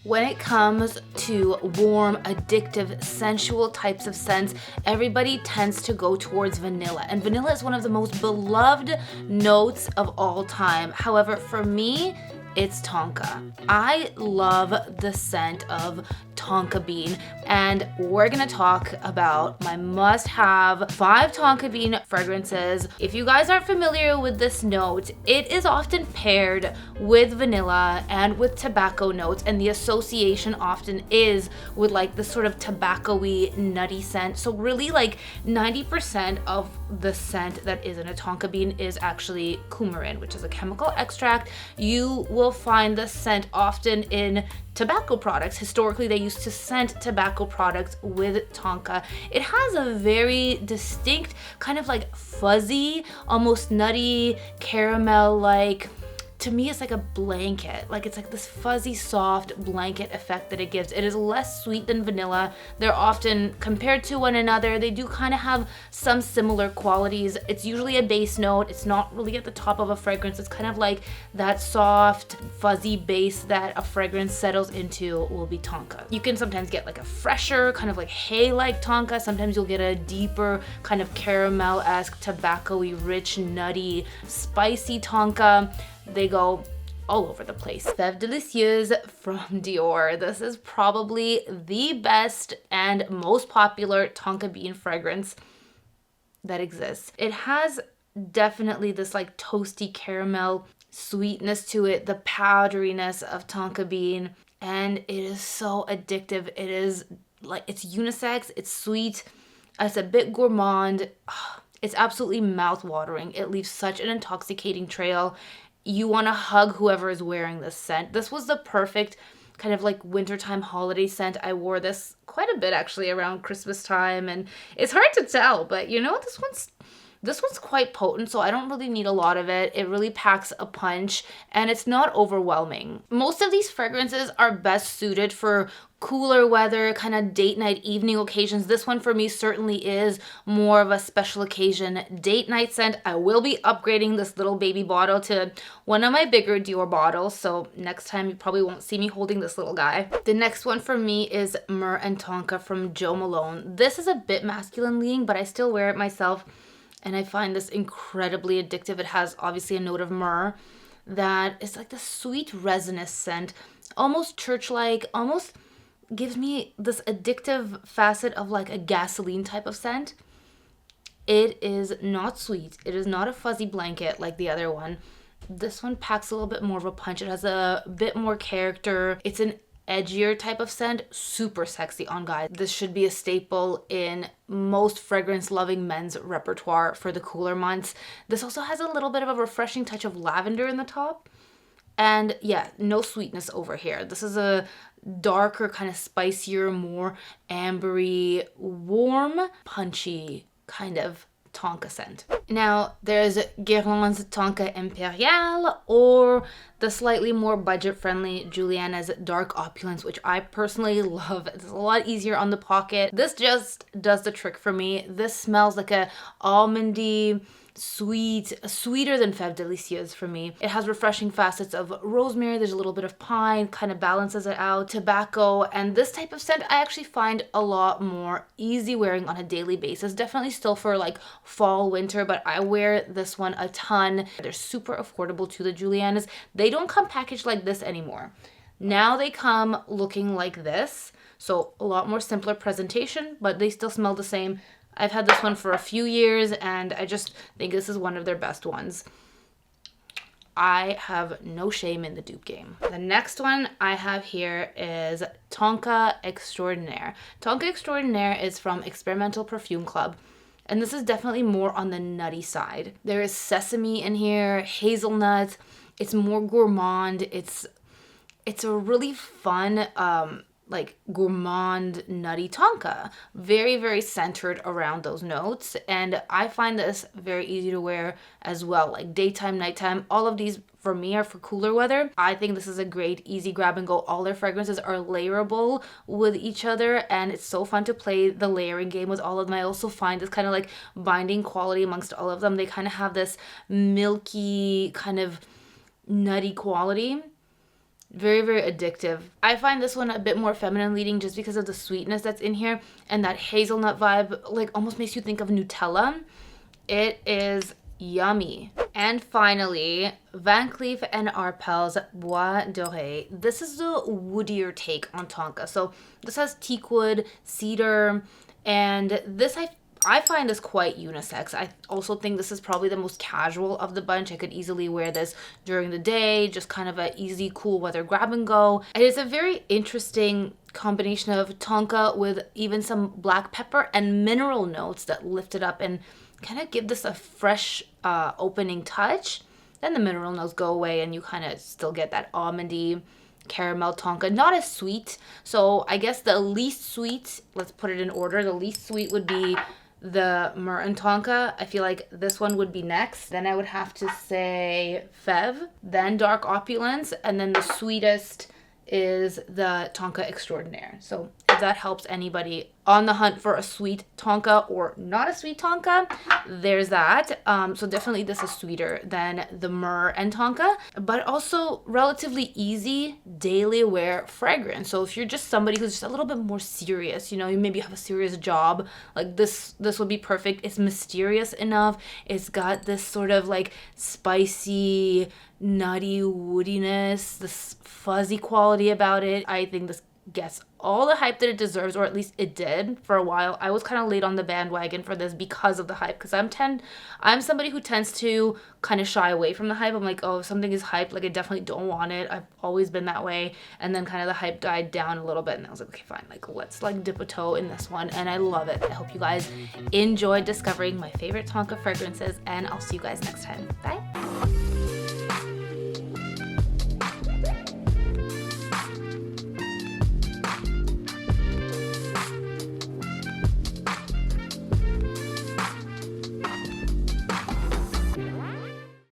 When it comes to warm, addictive, sensual types of scents, everybody tends to go towards vanilla. And vanilla is one of the most beloved notes of all time. However, for me, it's tonka. I love the scent of tonka bean, and we're gonna talk about my must-have 5 tonka bean fragrances. If you guys aren't familiar with this note, it is often paired with vanilla and with tobacco notes, and the association often is with like this sort of tobacco-y, nutty scent. So really like 90% of the scent that is in a tonka bean is actually coumarin, which is a chemical extract. You will find the scent often in tobacco products. Historically, they used to scent tobacco products with tonka. It has a very distinct kind of like fuzzy, almost nutty, caramel-like, to me it's like a blanket. Like it's like this fuzzy, soft blanket effect that it gives. It is less sweet than vanilla. They're often compared to one another. They do kind of have some similar qualities. It's usually a base note. It's not really at the top of a fragrance. It's kind of like that soft, fuzzy base that a fragrance settles into will be tonka. You can sometimes get like a fresher, kind of like hay-like tonka. Sometimes you'll get a deeper, kind of caramel-esque, tobacco-y, rich, nutty, spicy tonka. They go all over the place. Fève Délicieuse from Dior. This is probably the best and most popular tonka bean fragrance that exists. It has definitely this like toasty caramel sweetness to it, the powderiness of tonka bean, and it is so addictive. It is like, it's unisex, it's sweet, it's a bit gourmand. It's absolutely mouth-watering. It leaves such an intoxicating trail. You want to hug whoever is wearing this scent. This was the perfect kind of like wintertime holiday scent. I wore this quite a bit actually around Christmas time, and it's hard to tell, but you know, this one's quite potent, so I don't really need a lot of it. It really packs a punch, and it's not overwhelming. Most of these fragrances are best suited for cooler weather, kind of date night, evening occasions. This one for me certainly is more of a special occasion date night scent. I will be upgrading this little baby bottle to one of my bigger Dior bottles, so next time you probably won't see me holding this little guy. The next one for me is Myrrh and Tonka from Jo Malone. This is a bit masculine leaning, but I still wear it myself, and I find this incredibly addictive. It has obviously a note of myrrh that is like the sweet resinous scent, almost church-like, almost gives me this addictive facet of like a gasoline type of scent. It is not sweet. It is not a fuzzy blanket like the other one. This one packs a little bit more of a punch. It has a bit more character. It's an edgier type of scent, super sexy on guys. This should be a staple in most fragrance-loving men's repertoire for the cooler months. This also has a little bit of a refreshing touch of lavender in the top. And yeah, no sweetness over here. This is a darker, kind of spicier, more ambery, warm, punchy kind of tonka scent. Now, there's Guerlain's Tonka Imperial, or the slightly more budget-friendly Juliana's Dark Opulence, which I personally love. It's a lot easier on the pocket. This just does the trick for me. This smells like a almondy, sweeter than Fève Délicieuse for me. It has refreshing facets of rosemary. There's a little bit of pine, kind of balances it out, tobacco, and this type of scent I actually find a lot more easy wearing on a daily basis. Definitely still for like fall, winter, but I wear this one a ton. They're super affordable to the Julianas. They don't come packaged like this anymore. Now they come looking like this, so a lot more simpler presentation, but they still smell the same. I've had this one for a few years, and I just think this is one of their best ones. I have no shame in the dupe game. The next one I have here is Tonka Extraordinaire. Tonka Extraordinaire is from Experimental Perfume Club, and this is definitely more on the nutty side. There is sesame in here, hazelnut. It's more gourmand. It's a really fun, like gourmand, nutty tonka. Very, very centered around those notes. And I find this very easy to wear as well. Like daytime, nighttime, all of these for me are for cooler weather. I think this is a great easy grab and go. All their fragrances are layerable with each other, and it's so fun to play the layering game with all of them. I also find this kind of like binding quality amongst all of them. They kind of have this milky kind of nutty quality. Very, very addictive. I find this one a bit more feminine leading just because of the sweetness that's in here, and that hazelnut vibe like almost makes you think of Nutella. It is yummy. And finally, Van Cleef & Arpels Bois Doré. This is the woodier take on Tonka. So this has teakwood, cedar, and this I find this quite unisex. I also think this is probably the most casual of the bunch. I could easily wear this during the day, just kind of a easy, cool weather grab and go. It is a very interesting combination of Tonka with even some black pepper and mineral notes that lift it up and kind of give this a fresh opening touch. Then the mineral notes go away and you kind of still get that almondy caramel Tonka. Not as sweet. So I guess the least sweet, let's put it in order. The least sweet would be the Murton Tonka. I feel like this one would be next. Then I would have to say Fève, then Dark Opulence, and then the sweetest is the Tonka Extraordinaire. So if that helps anybody on the hunt for a sweet Tonka or not a sweet Tonka, there's that. So definitely this is sweeter than the Myrrh and Tonka, but also relatively easy daily wear fragrance. So if you're just somebody who's just a little bit more serious, you know, you maybe have a serious job, like this would be perfect. It's mysterious enough. It's got this sort of like spicy, nutty woodiness, this fuzzy quality about it. I think this gets all the hype that it deserves, or at least it did for a while. I was kind of late on the bandwagon for this because of the hype, because I'm somebody who tends to kind of shy away from the hype. I'm like, oh, if something is hyped, like I definitely don't want it. I've always been that way. And then kind of the hype died down a little bit, and I was like, okay, fine, like let's like dip a toe in this one, and I love it. I hope you guys enjoyed discovering my favorite Tonka fragrances, and I'll see you guys next time. Bye.